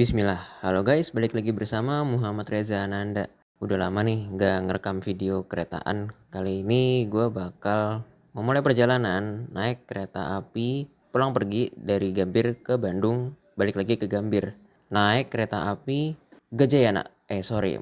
Bismillah, halo guys, balik lagi bersama Muhammad Reza Ananda. Udah lama nih nggak ngerekam video keretaan. Kali ini gue bakal memulai perjalanan naik kereta api pulang pergi dari Gambir ke Bandung, balik lagi ke Gambir. Naik kereta api Gajayana.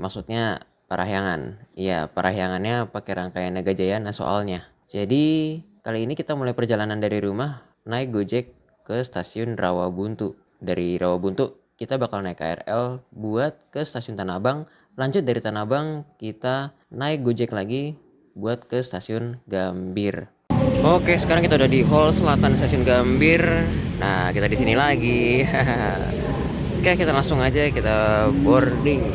Maksudnya Parahyangan. Iya, Parahyangannya pakai rangkaiannya Gajayana soalnya. Jadi kali ini kita mulai perjalanan dari rumah naik Gojek ke stasiun Rawabuntu. Dari Rawabuntu kita bakal naik KRL buat ke stasiun Tanah Abang. Lanjut dari Tanah Abang kita naik Gojek lagi buat ke stasiun Gambir. Oke, sekarang kita udah di hall selatan stasiun Gambir. Nah, kita di sini lagi. Oke, kita langsung aja kita boarding.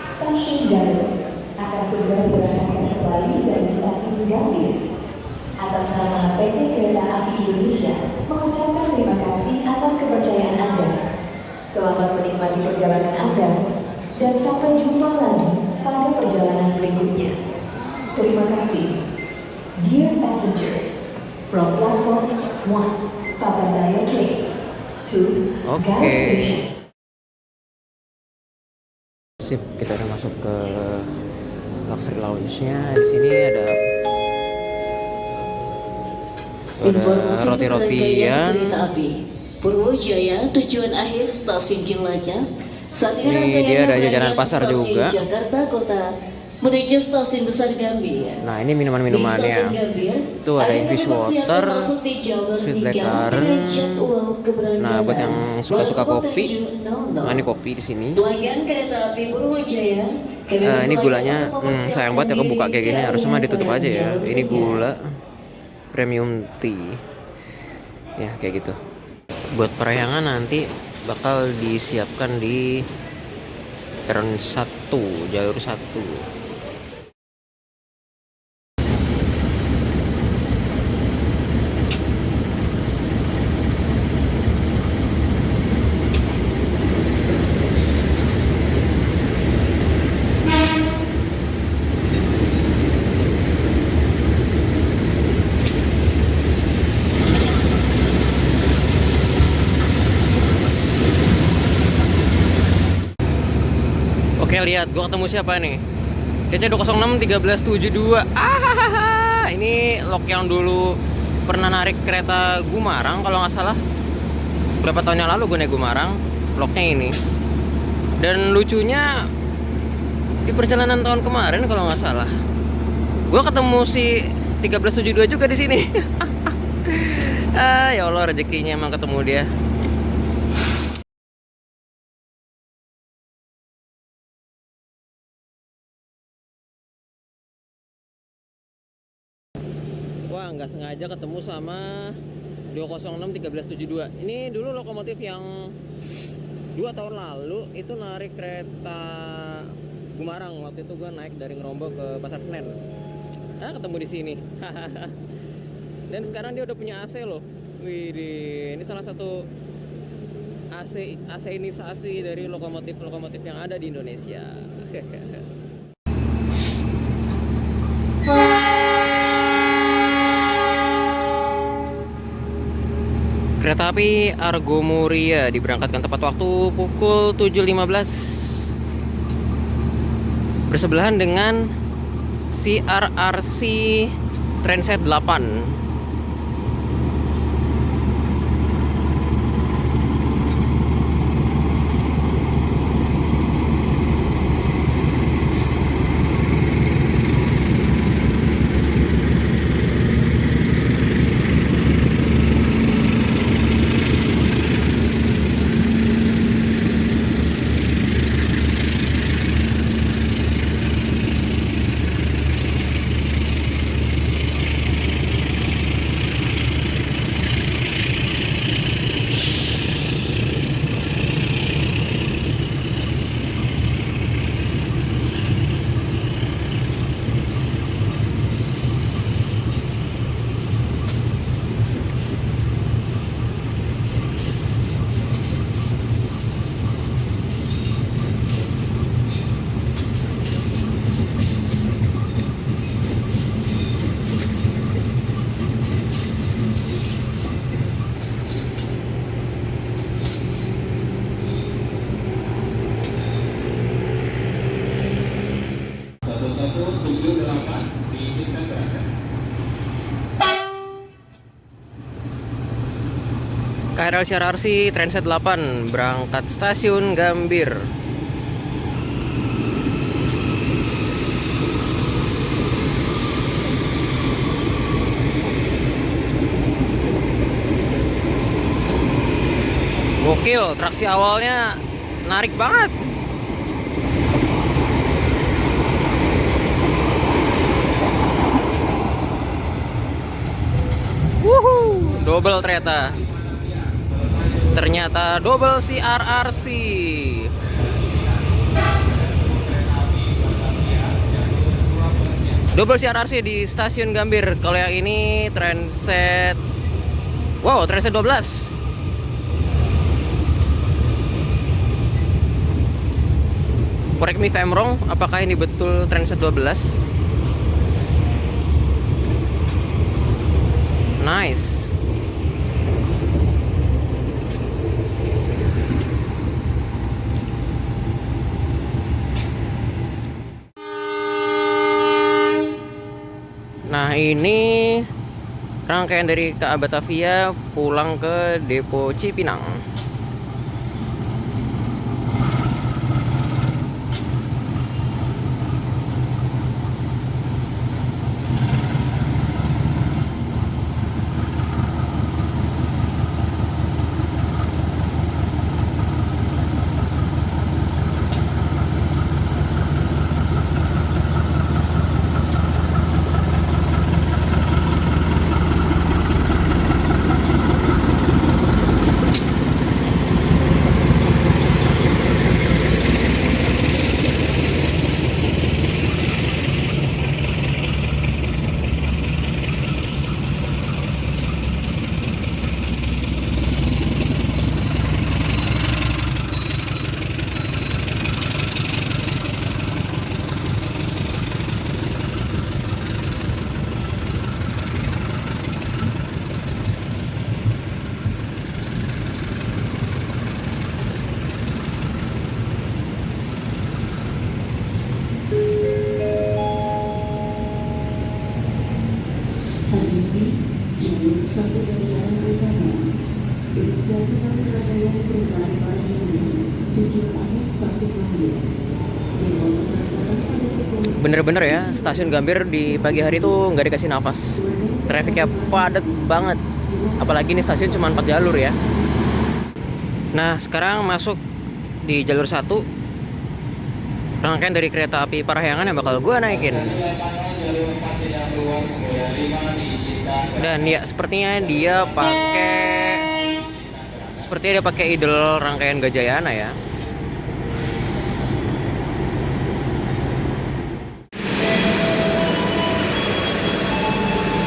Stasiun Gambir akan segera diberangkatkan kembali dari stasiun Gambir. Atas nama PT Kereta Api Indonesia mengucapkan terima kasih atas kepercayaan Anda. Selamat menikmati perjalanan Anda dan sampai jumpa lagi pada perjalanan berikutnya. Terima kasih. Dear passengers, from platform 1, Papandayan Train to Garut Station. Sip, kita udah masuk ke luxury lounge-nya. Di sini ada roti-rotian. Kereta api Purwojaya tujuan akhir stasiun Jelajah. Saat ini dia ada jajanan pasar juga. Jakarta Kota menuju stasiun besar Gambir. Nah, ini minuman-minumannya. Itu ada infused water, sweet black currant. Nah, buat yang suka-suka kopi, nah ini kopi di sini. Nah, ini gulanya, sayang banget ya kebuka kayak gini. Harusnya mah ditutup aja ya. Ini gula premium tea. Ya, kayak gitu. Buat Parahyangan nanti bakal disiapkan di peron 1, jalur 1. Oke, lihat, gua ketemu siapa nih? CC206 1372. Ini lok yang dulu pernah narik kereta Gumarang kalau nggak salah. Berapa tahun yang lalu gue naik Gumarang, loknya ini. Dan lucunya di perjalanan tahun kemarin kalau nggak salah, gua ketemu si 1372 juga di sini. Ya Allah, rezekinya emang ketemu dia. Wah, nggak sengaja ketemu sama 206 1372. Ini dulu lokomotif yang 2 tahun lalu itu narik kereta Gumarang. Waktu itu gue naik dari Ngerombo ke Pasar Senen. Ketemu di sini. Dan sekarang dia udah punya AC loh. Wih, ini salah satu AC-inisasi dari lokomotif-lokomotif yang ada di Indonesia. Kereta api Argo Muria diberangkatkan tepat waktu pukul 7.15. Bersebelahan dengan CRRC Transit 8. KRL CRRC Transit 8 berangkat stasiun Gambir. Gokil, traksi awalnya narik banget. Wuhu, double ternyata. Ternyata double CRRC. Double CRRC di stasiun Gambir. Kalau yang ini Transit. Wow, Transit 12. Correct me if I'm wrong, apakah ini betul Transit 12? Nice. Nah, ini rangkaian dari KA Batavia pulang ke Depo Cipinang. Satu dari arah utama, berinisiatif Surabaya kereta pagi ini tujuan akhir stasiun Gambir. Bener-bener ya, stasiun Gambir di pagi hari tuh nggak dikasih nafas. Trafficnya padat banget. Apalagi ini stasiun cuma 4 jalur ya. Nah, sekarang masuk di jalur 1. Rangkaian dari kereta api Parahyangan yang bakal gua naikin. Dan ya, sepertinya dia pakai idel rangkaian Gajayana ya.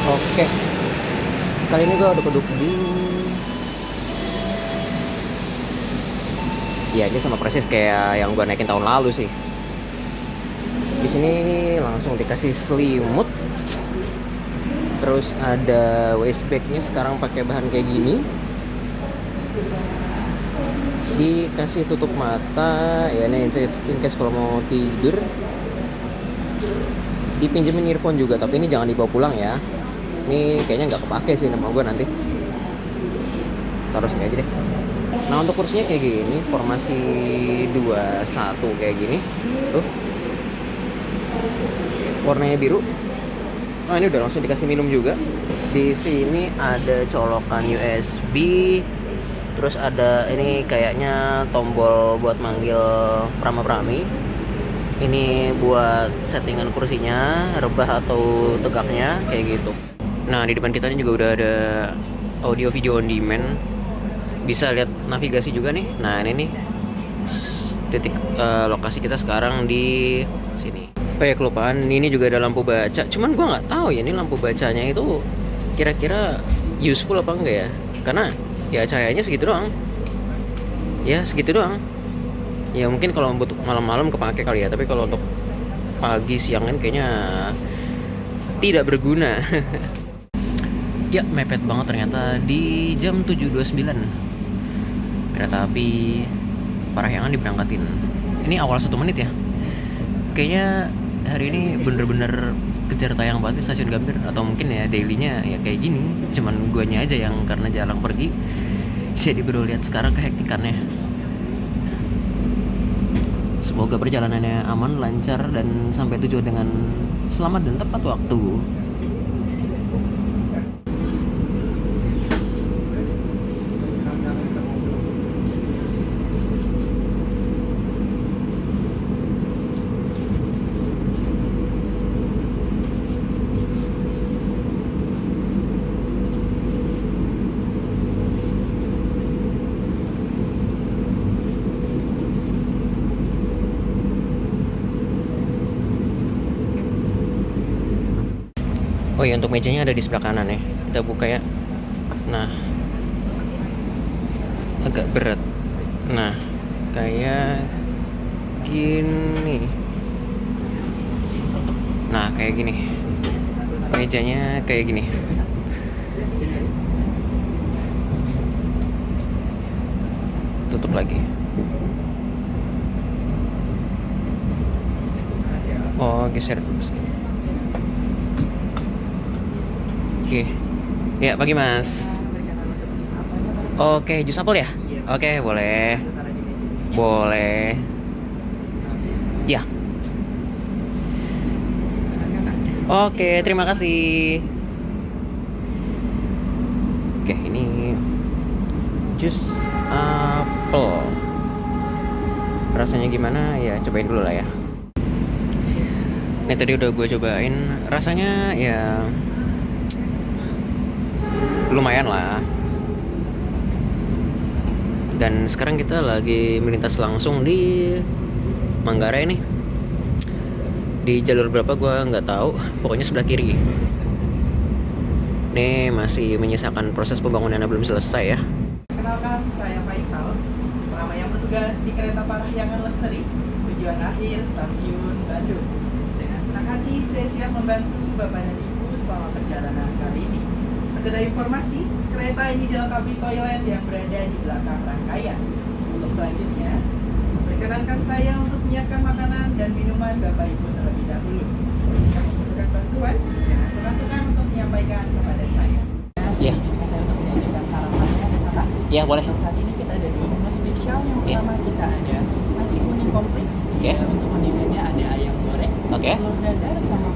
Oke. Kali ini gua duduk di ya, ini sama persis kayak yang gua naikin tahun lalu sih. Di sini langsung dikasih selimut. Terus ada waist bag-nya sekarang pakai bahan kayak gini. Dikasih tutup mata, ya ini in case kalau mau tidur. Dipinjemin earphone juga, tapi ini jangan dibawa pulang ya. Ini kayaknya nggak kepake sih sama gue nanti. Taruh sini aja deh. Nah, untuk kursinya kayak gini, formasi 2-1 kayak gini. Tuh. Warnanya biru. Oh, ini udah langsung dikasih minum juga. Di sini ada colokan USB. Terus ada ini kayaknya tombol buat manggil prama-prami. Ini buat settingan kursinya, rebah atau tegaknya kayak gitu. Nah, di depan kita ini juga udah ada audio video on demand. Bisa lihat navigasi juga nih. Nah, ini nih titik lokasi kita sekarang di sini. Oh ya, kelupaan, ini juga ada lampu baca. Cuman gua nggak tahu ya ini lampu bacanya itu kira-kira useful apa enggak ya. Karena ya cahayanya segitu doang. Ya, segitu doang. Ya mungkin kalau untuk malam-malam kepake kali ya. Tapi kalau untuk pagi siangan kayaknya tidak berguna. Ya, mepet banget ternyata di jam 7.29. Kereta api Parahyangan diberangkatin. Ini awal 1 menit ya. Kayaknya hari ini bener-bener kejar tayang banget di stasiun Gambir. Atau mungkin ya dailynya ya kayak gini. Cuman guanya aja yang karena jarang pergi. Jadi baru lihat sekarang kehektikannya. Semoga perjalanannya aman, lancar, dan sampai tujuan dengan selamat dan tepat waktu. Oh ya, untuk mejanya ada di sebelah kanan ya. Kita buka ya. Nah, agak berat. Nah, kayak gini. Nah, kayak gini. Mejanya kayak gini. Tutup lagi. Oh, geser dulu. Oke. Ya, pagi Mas. Oke, jus apel ya? Oke, boleh. Boleh. Ya. Oke, terima kasih. Oke, ini jus apel. Rasanya gimana? Ya, cobain dulu lah ya. Ini tadi udah gue cobain. Rasanya ya lumayan lah. Dan sekarang kita lagi melintas langsung di Manggarai nih. Di jalur berapa gue nggak tahu. Pokoknya sebelah kiri. Ini masih menyisakan proses pembangunan yang belum selesai ya. Kenalkan, saya Faisal, peramai yang bertugas di kereta Parahyangan Luxury, tujuan akhir stasiun Bandung. Dengan senang hati, saya siap membantu Bapak dan Ibu selama perjalanan kali ini. Sekedar informasi, kereta ini dilengkapi toilet yang berada di belakang rangkaian. Untuk selanjutnya, perkenankan saya untuk menyiapkan makanan dan minuman Bapak Ibu terlebih dahulu. Jika membutuhkan bantuan, jangan sungkan-sungkan untuk menyampaikan kepada saya. Iya. Saya untuk menyajikan sarapannya, Bapak. Iya, boleh. Untuk saat ini kita ada dua menu spesial. Yang Iya. pertama kita ada nasi kuning komplit. Iya. Untuk kondimennya ada ayam goreng, Oke. telur dadar sama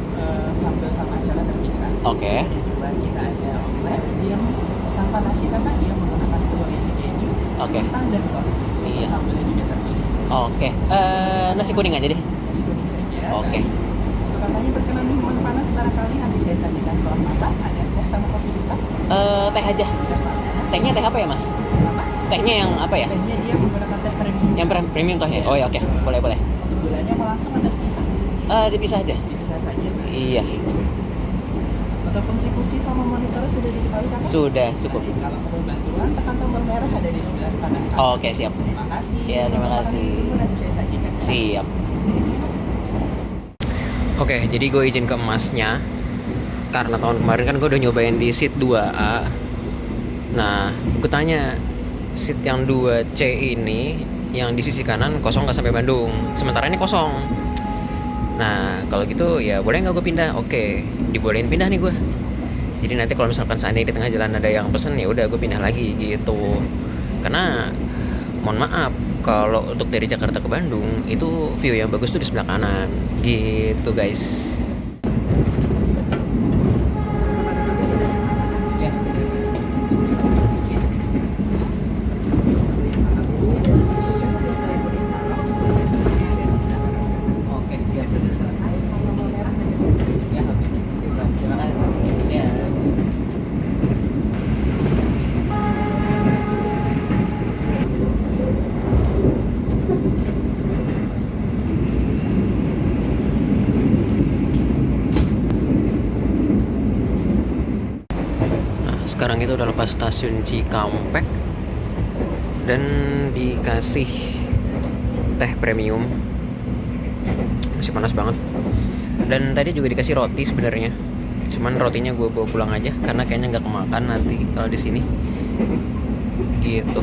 sambal sama acara terpisah. Oke. Yang kedua kita ada omelet yang tanpa nasi karena dia menggunakan telur isi keju, Oke. kentang dan sosis. Iya. Sambalnya juga terpisah. Oke. Nasi kuning aja deh. Nasi kuning saja. Oke. Untuk katanya berkenan minuman panas barangkali nanti saya sajikan setelah makan. Ada teh sama kopi hitam. Teh aja. Tehnya teh apa ya, Mas? Apa? Tehnya yang apa ya? Tehnya dia menggunakan teh premium. Yang premium toh ya? Oh ya, oke. Boleh, boleh. Untuk gulanya mau langsung atau dipisah? Dipisah aja. Dipisah saja. Iya. Untuk fungsi kursi sama monitor sudah diketahui kan? Sudah cukup. Kalau perlu bantuan, tekan tombol merah ada di sebelah kanan. Oke, siap. Terima kasih. Ya, terima kasih. Nanti saya sajikan. Siap. Oke, jadi gue izin ke Masnya. Karena tahun kemarin kan gue udah nyobain di seat 2A. Nah, gue tanya, seat yang 2C ini yang di sisi kanan kosong nggak sampai Bandung, sementara ini kosong. Nah, kalau gitu ya boleh nggak gue pindah? Oke, dibolehin pindah nih gue. Jadi nanti kalau misalkan seandainya di tengah jalan ada yang pesen, ya udah gue pindah lagi gitu. Karena mohon maaf, kalau untuk dari Jakarta ke Bandung itu view yang bagus tuh di sebelah kanan gitu guys. Oke, siap. Sudah selesai. Tombol merah ada di sini. Ya, oke. Terima kasih. Ya. Nah, sekarang kita udah lepas stasiun Cikampek dan dikasih teh premium. Masih panas banget. Dan tadi juga dikasih roti sebenarnya. Cuman rotinya gue bawa pulang aja karena kayaknya nggak kemakan nanti kalau di sini. Gitu.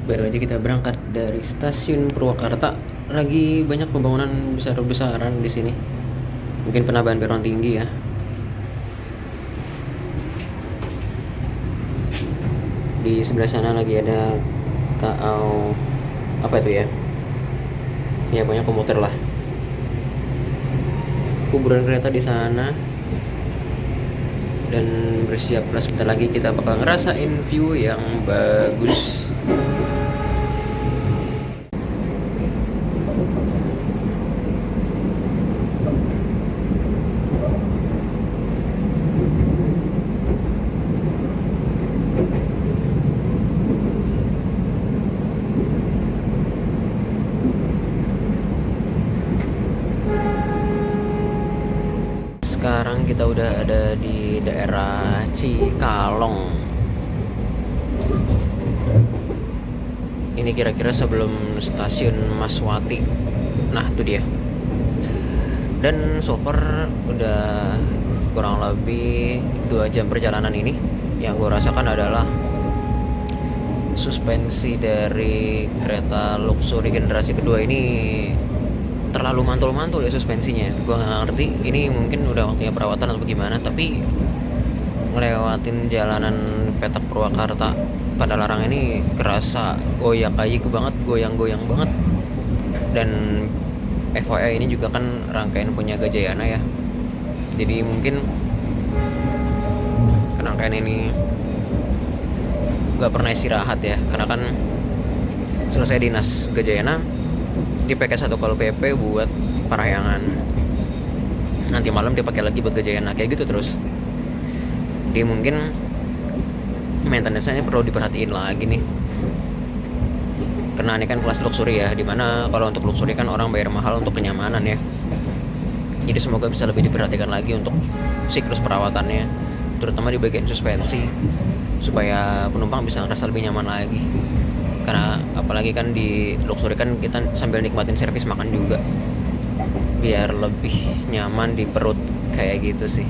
Baru aja kita berangkat dari stasiun Purwakarta. Lagi banyak pembangunan besar-besaran di sini. Mungkin penambahan peron tinggi ya. Di sebelah sana lagi ada KAO apa itu ya? Ya pokoknya komuter lah. Kuburan kereta di sana. Dan bersiaplah sebentar lagi kita bakal ngerasain view yang bagus. Sekarang kita udah ada di daerah Cikalong. Ini kira-kira sebelum stasiun Maswati. Nah, itu dia. Dan so far udah kurang lebih 2 jam perjalanan ini. Yang gue rasakan adalah suspensi dari kereta luxury generasi kedua ini terlalu mantul-mantul ya suspensinya. Gue nggak ngerti ini mungkin udah waktunya perawatan atau gimana, tapi ngelewatin jalanan petak Purwakarta pada larang ini kerasa goyak-gayik banget, goyang-goyang banget. Dan FYI ini juga kan rangkaian punya Gajayana ya, jadi mungkin rangkaian ini gak pernah istirahat ya, karena kan selesai dinas Gajayana dipakai 1 kali PP buat Parahyangan, nanti malam dipakai lagi buat Gajayana, kayak gitu terus. Jadi mungkin maintenance-nya perlu diperhatiin lagi nih, karena ini kan kelas luxury ya, dimana kalau untuk luxury kan orang bayar mahal untuk kenyamanan ya. Jadi semoga bisa lebih diperhatikan lagi untuk siklus perawatannya, terutama di bagian suspensi, supaya penumpang bisa ngerasa lebih nyaman lagi. Karena apalagi kan di luxury kan kita sambil nikmatin servis makan juga, biar lebih nyaman di perut, kayak gitu sih.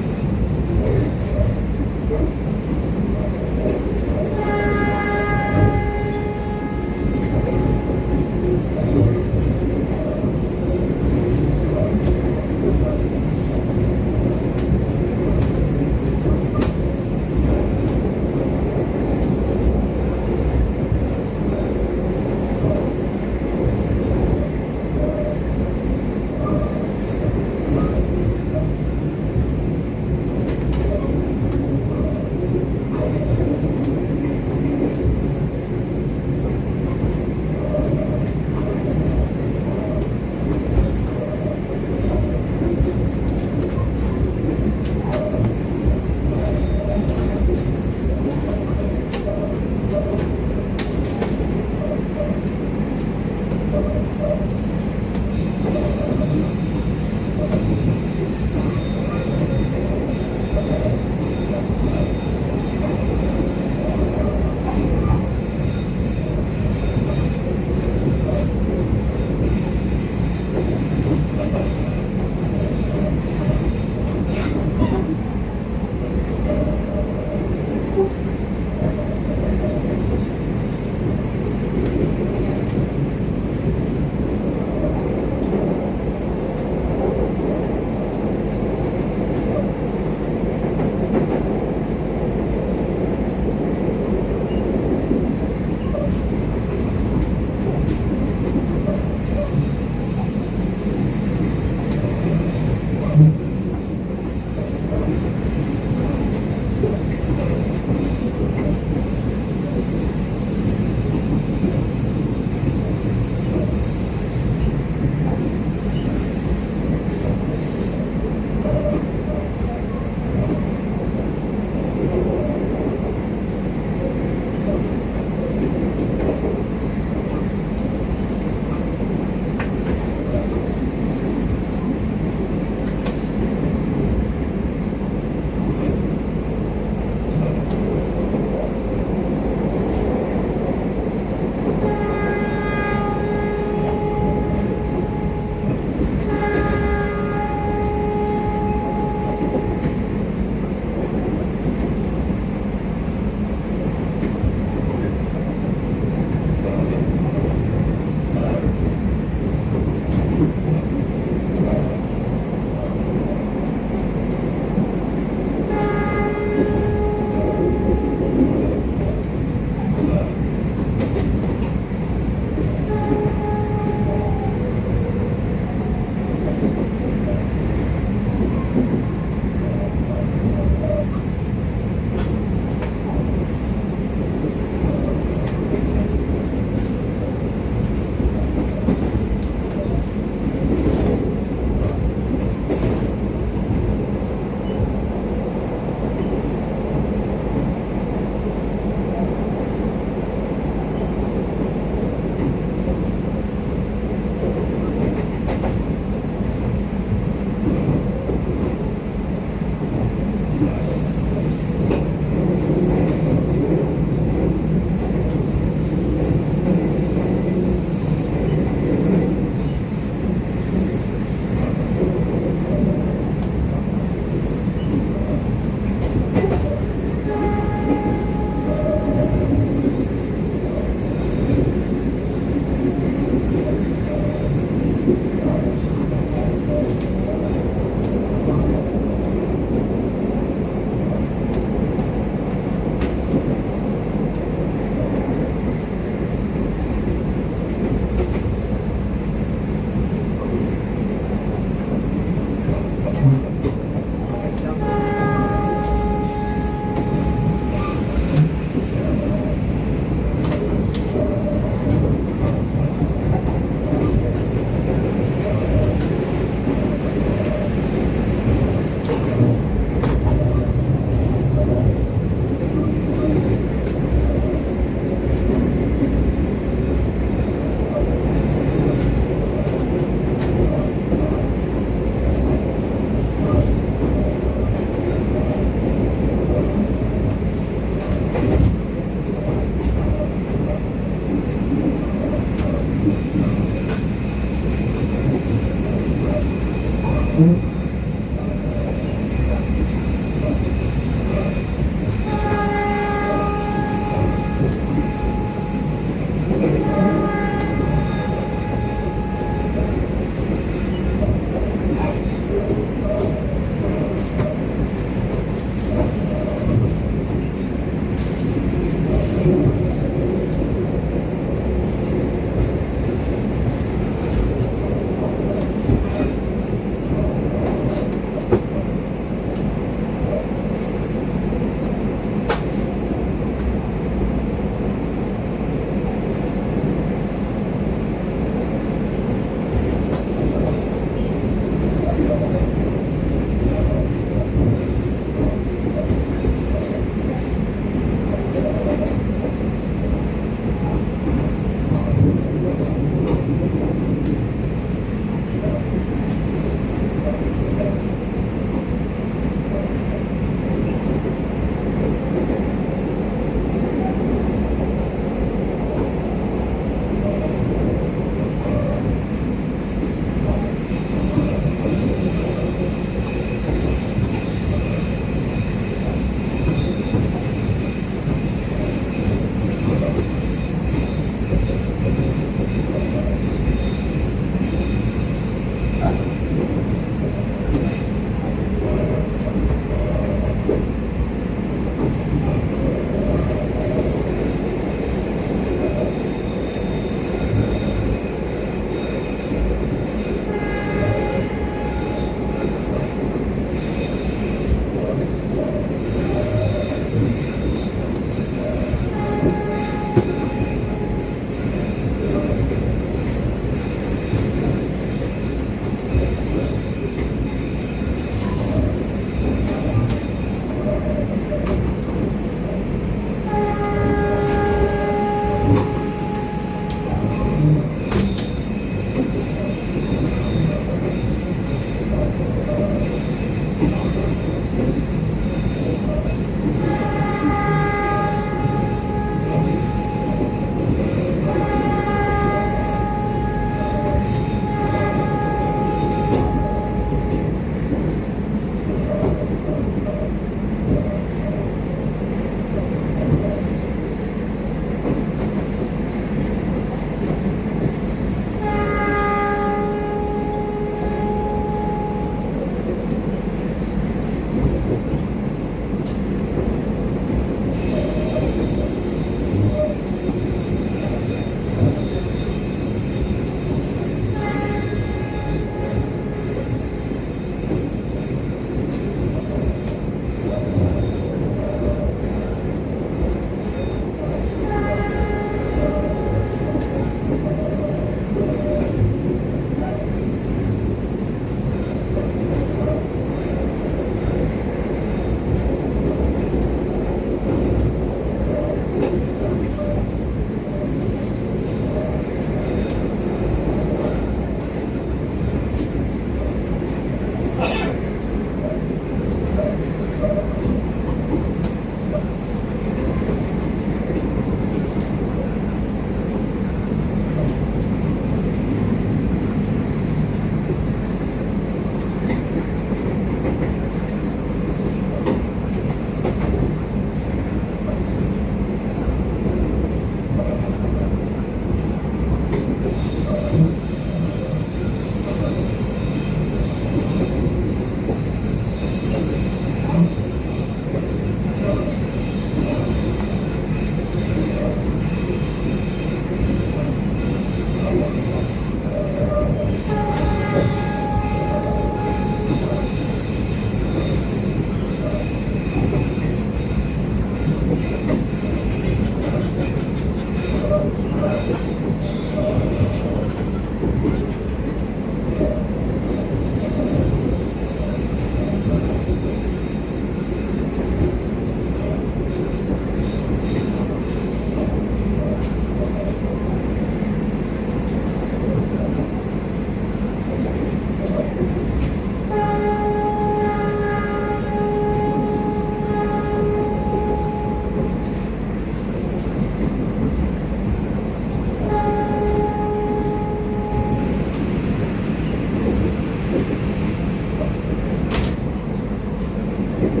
Ada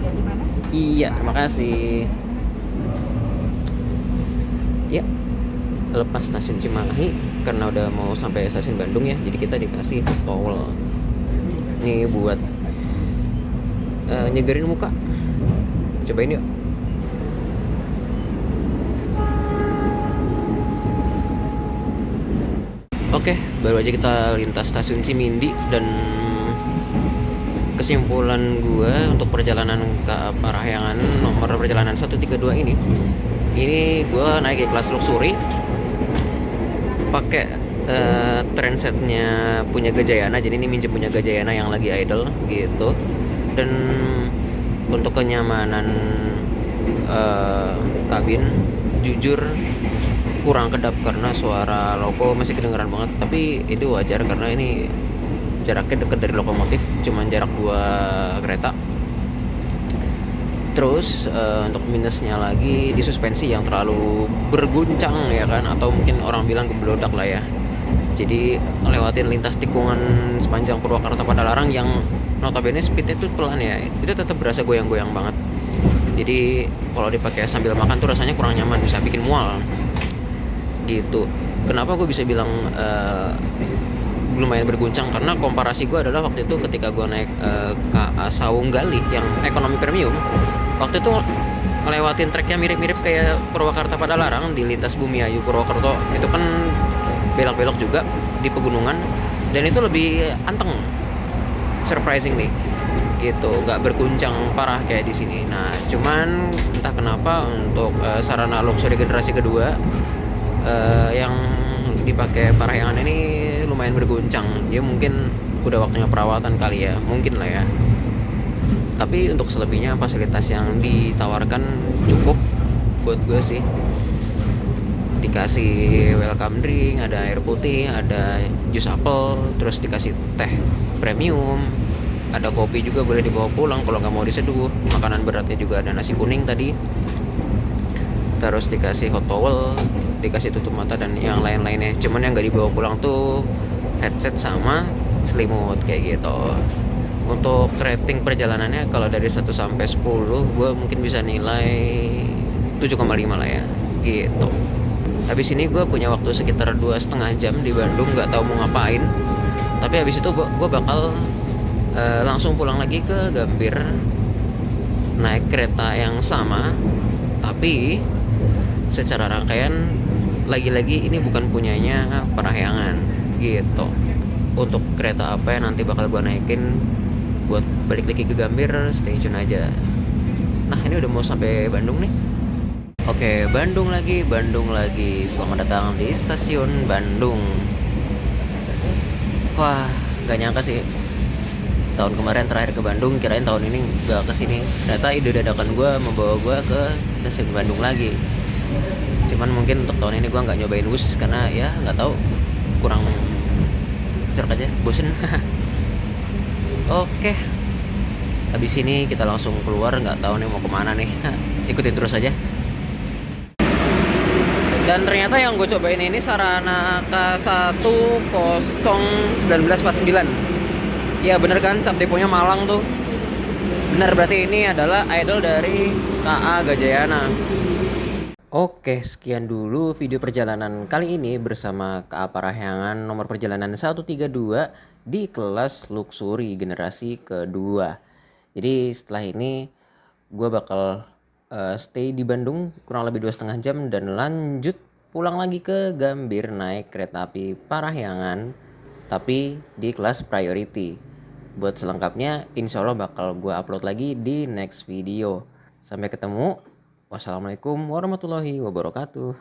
di mana sih? Iya, terima kasih. Ya, lepas stasiun Cimahi karena udah mau sampai stasiun Bandung ya, jadi kita dikasih towel. Ini buat nyegerin muka. Cobain yuk. Oke, baru aja kita lintas stasiun Cimindi dan kesimpulan gue untuk perjalanan ke Parahyangan nomor perjalanan 132 ini gue naik di kelas luxury pakai transetnya punya Gajayana, jadi ini minjem punya Gajayana yang lagi idle gitu. Dan untuk kenyamanan kabin jujur kurang kedap karena suara loko masih kedengeran banget, tapi itu wajar karena ini jaraknya dekat dari lokomotif, cuman jarak 2 kereta. Terus untuk minusnya lagi di suspensi yang terlalu berguncang ya kan, atau mungkin orang bilang geblodak lah ya. Jadi lewatin lintas tikungan sepanjang Purwakarta Padalarang yang notabene speednya tuh pelan ya, itu tetap berasa goyang-goyang banget. Jadi kalau dipakai sambil makan tuh rasanya kurang nyaman, bisa bikin mual gitu. Kenapa gue bisa bilang lumayan berguncang, karena komparasi gue adalah waktu itu ketika gue naik KA Sawung Galih yang ekonomi premium. Waktu itu ngelewatin treknya mirip-mirip kayak Purwakarta Padalarang di lintas Bumiayu Purwokerto, itu kan belok-belok juga di pegunungan, dan itu lebih anteng, surprising nih gitu, gak berguncang parah kayak di sini. Nah cuman entah kenapa untuk sarana luxury generasi kedua yang dipakai Parahyangan ini lumayan berguncang. Dia mungkin udah waktunya perawatan kali ya, mungkin lah ya. Tapi untuk selebihnya fasilitas yang ditawarkan cukup buat gue sih. Dikasih welcome drink, ada air putih, ada jus apel, terus dikasih teh premium, ada kopi juga boleh dibawa pulang kalau nggak mau diseduh. Makanan beratnya juga ada nasi kuning tadi, terus dikasih hot towel, dikasih tutup mata dan yang lain-lainnya. Cuman yang nggak dibawa pulang tuh headset sama selimut kayak gitu. Untuk rating perjalanannya kalau dari 1 sampai 10 gue mungkin bisa nilai 7,5 lah ya gitu. Habis ini gue punya waktu sekitar 2,5 jam di Bandung, nggak tahu mau ngapain. Tapi habis itu gue bakal langsung pulang lagi ke Gambir naik kereta yang sama, tapi secara rangkaian lagi-lagi ini bukan punyanya Parahyangan gitu. Untuk kereta apa yang nanti bakal gue naikin buat balik lagi ke Gambir, stay tune aja. Nah ini udah mau sampai Bandung nih. Oke, Bandung lagi. Selamat datang di stasiun Bandung. Wah, gak nyangka sih. Tahun kemarin terakhir ke Bandung, kirain tahun ini gak kesini. Ternyata ide dadakan gue membawa gue ke stasiun Bandung lagi. Cuman mungkin untuk tahun ini gue nggak nyobain bus karena ya nggak tahu, kurang serak aja, bosen. Oke, habis ini kita langsung keluar, nggak tahu nih mau kemana nih. Ikutin terus aja. Dan ternyata yang gue cobain ini Sarana K10949. Ya bener kan, cap deponya Malang tuh. Bener, berarti ini adalah idol dari KA Gajayana. Oke, sekian dulu video perjalanan kali ini bersama KA Parahyangan nomor perjalanan 132 di kelas luxury generasi kedua. Jadi setelah ini gue bakal stay di Bandung kurang lebih 2,5 jam dan lanjut pulang lagi ke Gambir naik kereta api Parahyangan, tapi di kelas priority. Buat selengkapnya insya Allah bakal gue upload lagi di next video. Sampai ketemu. Wassalamualaikum warahmatullahi wabarakatuh.